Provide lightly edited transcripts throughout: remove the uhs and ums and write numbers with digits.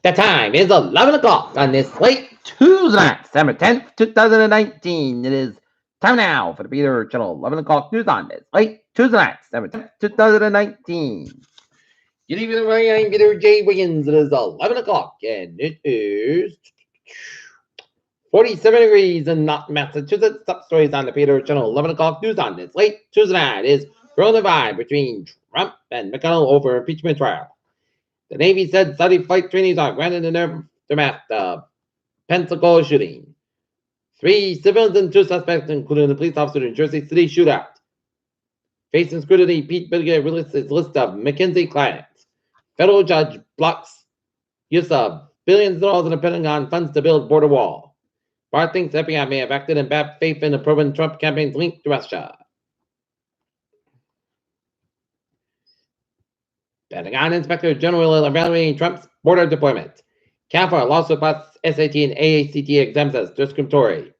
The time is 11 o'clock on this late Tuesday night, December 10th, 2019. It is time now for the Peter Channel 11 o'clock news on this late Tuesday night, December 10th, 2019. Good evening, everybody. I'm Peter J. Wiggins. It is 11 o'clock and it is 47 degrees in Norton, Massachusetts. Top stories on the Peter Channel 11 o'clock news on this late Tuesday night is growing divide between Trump and McConnell over impeachment trial. The Navy said Saudi flight trainees are granted in their aftermath of Pensacola shooting. 3 civilians and 2 suspects, including the police officer in Jersey City shootout. Facing scrutiny, Pete Buttigieg released his list of McKinsey clients. Federal judge blocks use of billions of dollars in the Pentagon funds to build border wall. Barr thinks FBI may have acted in bad faith in the pro-Trump campaign's link to Russia. Pentagon Inspector General evaluating Trump's border deployment. California lawsuit about SAT and AACT exams as discriminatory.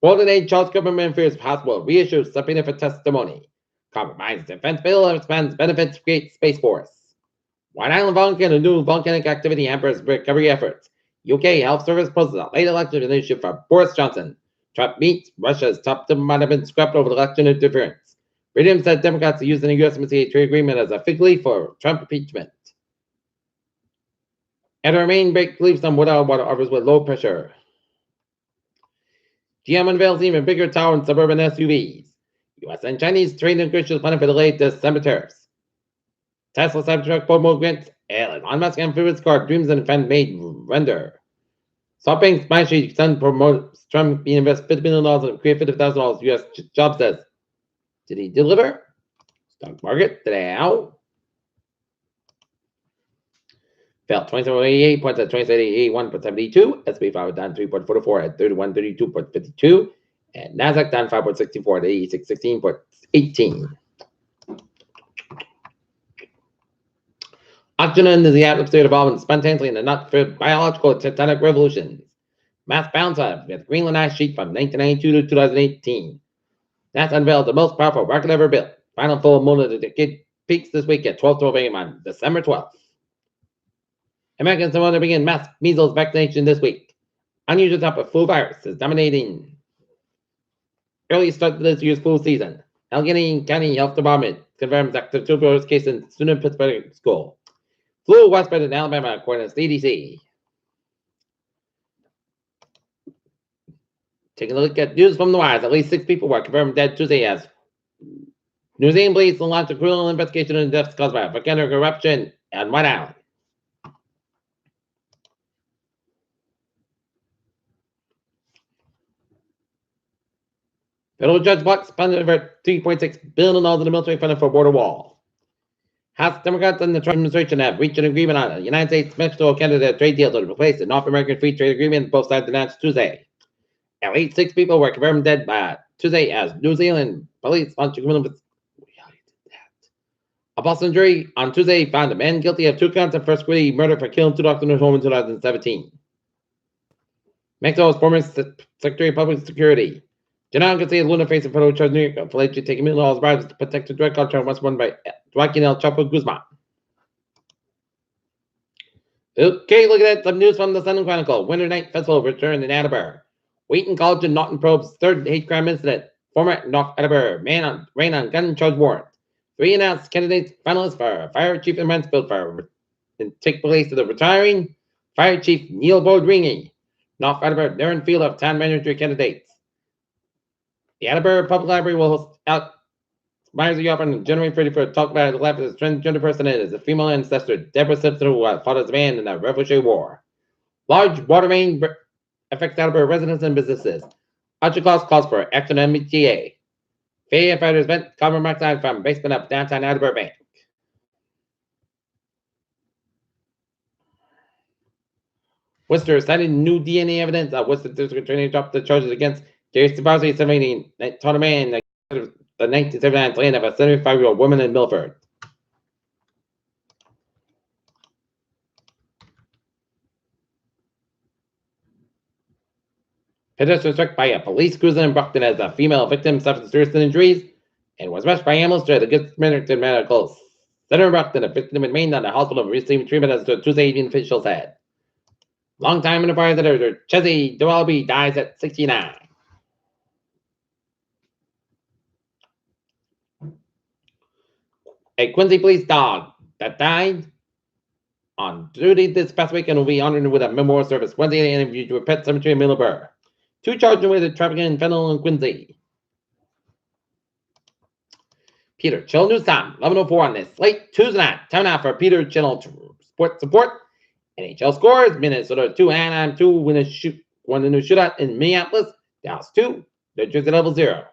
Golden Age Charles government fears possible reissue subpoena for testimony. Compromise defense bill expands benefits to create Space Force. White Island volcano, new volcanic activity hampers recovery efforts. UK Health Service poses a late election issue for Boris Johnson. Trump meets Russia's top diplomat have been scrapped over election interference. Freedom said Democrats are using the USMCA trade agreement as a fig leaf for Trump impeachment. And a rain break leaves some water offers with low pressure. GM unveils even bigger tower in suburban SUVs. US and Chinese trade negotiations plan for delayed December tariffs. Tesla Cybertruck Ford grants Elon Musk amphibious car dreams and fan made render. SoftBank's Bank son promotes Trump being invest $50 million and create $50,000 US job says. Did he deliver? Stock market today out. Fell 27.88 points at 27.81.72. S&P 5 down 3.44 at 31.32.52. And NASDAQ down 5.64 at 86.16.18. Oxygen is the atmosphere evolving spontaneously in the not for biological tectonic revolutions. Mass bounce up with Greenland ice sheet from 1992 to 2018. NASA unveiled the most powerful rocket ever built. Final full moon of the decade peaks this week at 12:12 a.m. on December 12th. Americans want to begin mass measles vaccination this week. Unusual type of flu virus is dominating early start to this year's flu season. Allegheny County Health Department confirms active tuberculosis case in student Pittsburgh school. Flu widespread in Alabama according to CDC. Taking a look at news from the wires. At least 6 people were confirmed dead Tuesday as New Zealand police launched a criminal investigation into deaths caused by volcanic eruption on White Island. Federal judge blocks funding over $3.6 billion in the military funding for border wall. House Democrats and the Trump administration have reached an agreement on a United States-Mexico Canada trade deal to replace the North American Free Trade Agreement both sides announced Tuesday. At least 6 people were confirmed dead by Tuesday as New Zealand police launched a criminal. A Boston jury on Tuesday found a man guilty of 2 counts of first-degree murder for killing 2 doctors in his home in 2017. Mexico's former Secretary of Public Security, General Garcia Luna, facing federal charge in New York for allegedly taking $1 million bribes to protect the drug cartel once won by Joaquin El Chapo Guzman. Okay, look at that. Some news from the Sun Chronicle. Winter Night Festival returned in Attleboro. Wheaton College and Norton probes 3rd hate crime incident. Former North Attleboro man ran on gun charge warrant. 3 announced candidates finalists for Fire Chief Immense Bill for take place to the retiring Fire Chief Neil Bodrini. North Attleboro Darren Field of town manager candidates. The Attleboro Public Library will host out Myers of York on January 31st. Talk about the life of this transgender person is a female ancestor, Deborah Simpson, who fought as a man in the Revolutionary War. Large water main affects Attleboro residents and businesses. Archer Claus calls for action on MTA. Firefighters vent carbon monoxide from basement of downtown Attleboro Bank. Worcester cited new DNA evidence. Worcester District Attorney dropped the charges against Jerry Stabarzi, 17, taught a man the 1979 land of a 75-year-old woman in Milford. Pedestrian struck by a police cruiser in Brockton as a female victim suffered serious injuries and was rushed by ambulance to the Good Samaritan Medical Center in Brockton. The victim remained on the hospital receiving treatment as the Tuesday evening officials said. Long time enterprise editor Chessie Dewelby dies at 69. A Quincy police dog that died on duty this past weekend will be honored with a memorial service Wednesday interview to a pet cemetery in Middleburg. 2 charged with trafficking in fentanyl in Quincy. Peter Chill News Time, 11:04 on this late Tuesday night. Time now for Peter Chill Sports Support. NHL scores: Minnesota 2, Anaheim 2, win a shootout in Minneapolis, Dallas 2, New Jersey level 0.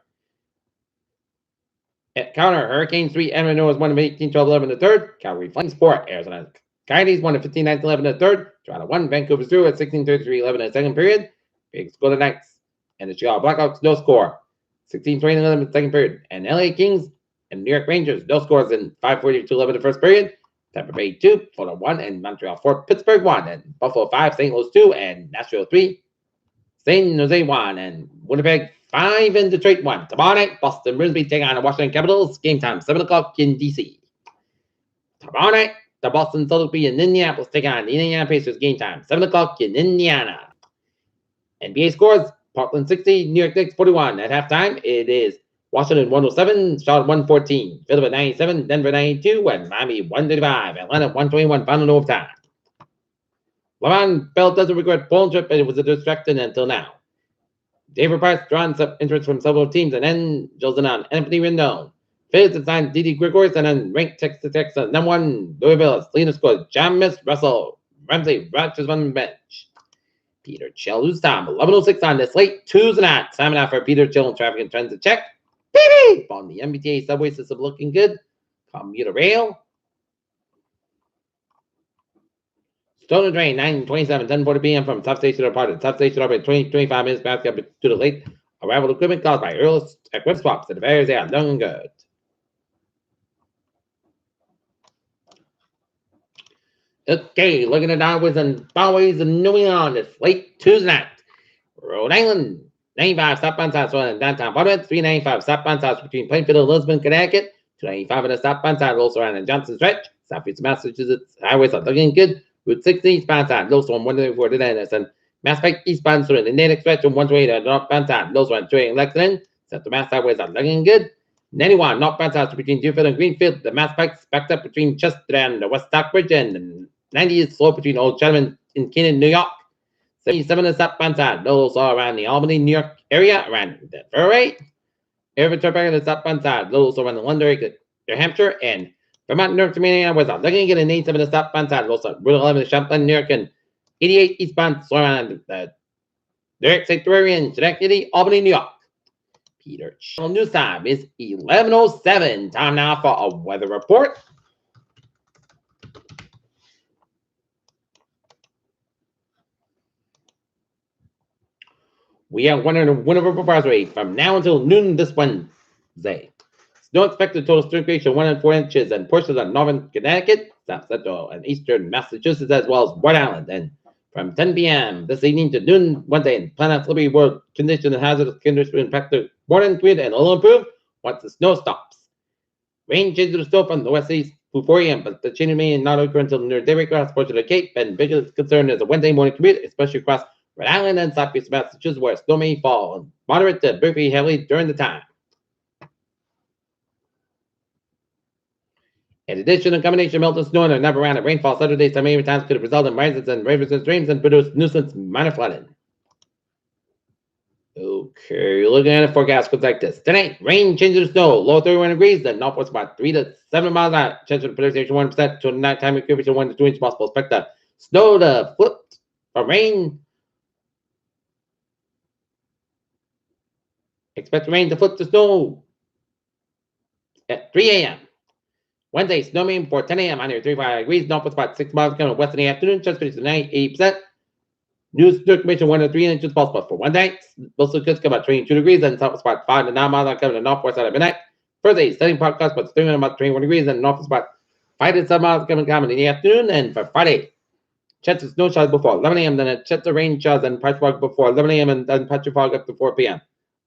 At counter, Hurricanes 3, Edmonton Oilers 1 18-12-11 in the third. Calgary Flames 4, Arizona Coyotes 1 15-9-11 in the third. Toronto 1, Vancouver 0 at 16-33-11 in the second period. Big score the Knights and the Chicago Blackhawks no score, 16-20-11 in the second period. And LA Kings and New York Rangers no scores in 5:42-11 in the first period. Tampa Bay 2, Florida 1, and Montreal 4, Pittsburgh 1, and Buffalo 5, St. Louis 2, and Nashville 3, San Jose 1, and Winnipeg 5, and Detroit 1. Tomorrow night, Boston Bruins be taking on the Washington Capitals. Game time 7 o'clock in DC. Tomorrow night, the Boston Celtics be in Indianapolis taking on the Indiana Pacers. Game time 7 o'clock in Indiana. NBA scores: Portland 60, New York Knicks 41. At halftime, it is Washington 107, Charlotte 114, Philadelphia 97, Denver 92, and Miami 135, Atlanta 121, final overtime. LeBron Bell doesn't regret Poland trip, but it was a distraction until now. David Price drawn some interest from several teams, and then Joseph on Anthony Rendon. Phillips had signed Didi Gregorius, and then ranked Texas number 1, Louisville. Leader scored John Miss, Russell, Ramsey, Rogers on the bench. Peter Chill News Time, 11:06 on this late Tuesday night. Time now for Peter Chill and traffic and transit check. Beep! On the MBTA subway system looking good. Commuter rail. Stolen train 9:27, 10:40 p.m. from South Station departed. South Station operated 25 minutes past to the late arrival equipment caused by early equipment swaps at the various are long and good. Okay, looking at highways and byways and moving on this late Tuesday night. Rhode Island 95 southbound side in downtown Providence, 395 southbound side between Plainfield and Lisbon, Connecticut, 295 on the southbound side, also around the Johnson Stretch, southeast Massachusetts highways are looking good. Route 60 eastbound side, low storm 134 to Denison, Mass Pike eastbound through the Natick Stretch and 128 northbound side, low storm 2 in Lexington, Central Mass highways are looking good. 91 northbound side between Deerfield and Greenfield, the Mass Pike backed up between Chester and the West Stockbridge, and 90 is slow between Old Chatham and Keene, New York. 77 is southbound side, those all around the Albany, New York area, around the Fairway. Everett Turnpike on the southbound side, those around the London, New Hampshire, and Vermont, New York to Maine, was out. Looking at an 87 the southbound side, those are Route 11 Champlain, New York, and 88 eastbound, so around the New York Sanctuary in Schenectady, Albany, New York. Peter Chill News Time is 11:07. Time now for a weather report. We have Winter Advisory from now until noon this Wednesday. Snow expected total distribution 1 and 4 inches in portions of northern Connecticut, south central and eastern Massachusetts, as well as Rhode Island. And from 10 p.m. this evening to noon Wednesday, in Planet Liberty World conditions and hazardous conditions will impact the morning grid and will improve once the snow stops. Rain changes to snow from the west east to 4 a.m., but the change may not occur until near daybreak across portion of the Cape. And biggest concern is a Wednesday morning commute, especially across Rhode Island and southeast Massachusetts, where snow may fall and moderate to very heavily during the time. In addition, a combination of melting snow and a never round of rainfall Saturday, some many times could result in rises and rivers and streams and produce nuisance minor flooding. Okay, looking at the forecast looks like this. Tonight, rain changes to snow, low 31 degrees, then northwest about 3 to 7 miles an hour. Chance of precipitation 1%, to nighttime accuracy 1 to 2 inches possible. Expect the snow to flip from rain. Expect rain to flip to snow at 3 a.m. Wednesday, snow mean for 10 a.m. under 35 degrees, northwest about 6 miles coming west in the afternoon, chance of 98%. News information 1 to 3 inches possible for one night. Most of the could come about 22 degrees, and southwest about 5 to 9 miles coming to northwest side at midnight. Thursday, setting part cost about 3 about 21 degrees, and northwest about 5 to 7 miles coming in the afternoon. And for Friday, chance of snow showers before 11 a.m., then a chance of rain showers and patch fog before 11 a.m., and then patch fog up to 4 p.m.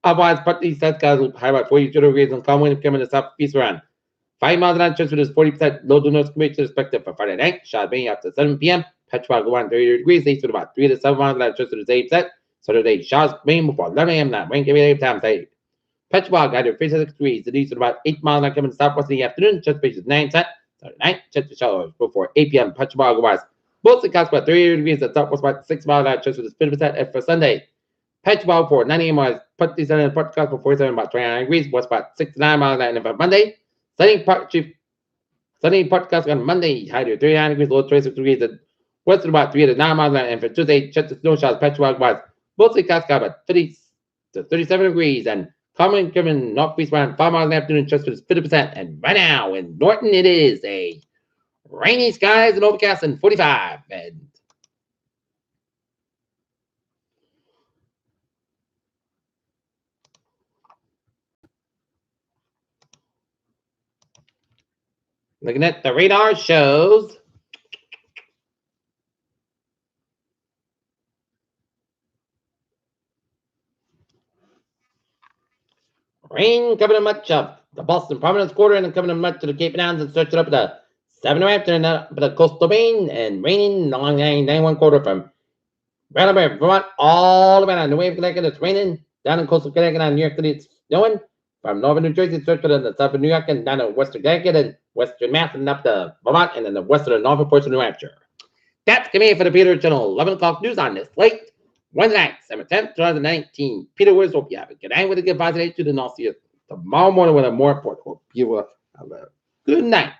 Otherwise, partly set skies will high about 42 degrees and calm wind coming to southeast around 5 miles an hour. Chance for this 40% low to north convective expected for Friday night. Showers being after 7 p.m. Petrograd 130 degrees east with about 3 to 7 miles an hour just to the same set. Saturday, showers being before 11 a.m. Now, rain can be time say. Petrograd got 36 degrees to the east with about 8 miles an hour coming southwest in the afternoon. Just is 9 set. Saturday night, just the showers before 8 p.m. Petrograd west. Both the cost about 30 degrees at southwest about 6 miles an hour just with a 50% and for Sunday. Petrograd for 9 a.m. was put these in Port cost for 47 about 29 degrees. West about 69 miles an hour and for Monday. Sunny podcast on Monday, high to 39 degrees, low 26 degrees, and west about 3 to 9 miles an hour. And for Tuesday, just the snow showers, Petrograd was mostly cast about 30 to 37 degrees, and common given northeast around 5 miles in the afternoon, just for 50%. And right now in Norton, it is a rainy skies and overcast and 45. And looking at the radar shows rain coming in much of the Boston Providence quarter and coming in much to the Cape Downs and stretching up the 7 after and up the coastal Maine and raining along the 91 quarter from Brattleboro, Vermont, all the way down the wave Connecticut. It's raining down in coastal Connecticut and New York City. It's snowing from northern New Jersey, stretching to the south of New York and down to western Connecticut and western Mass and up to Vermont and then the western and northern portion of New Hampshire. That's going to be for the Peter Channel 11 o'clock news on this late Wednesday night, December 10th, 2019. Peter Woods, hope you have a good night with a good positive attitude, and I'll see you tomorrow morning with a more important. Hope you will have a good night.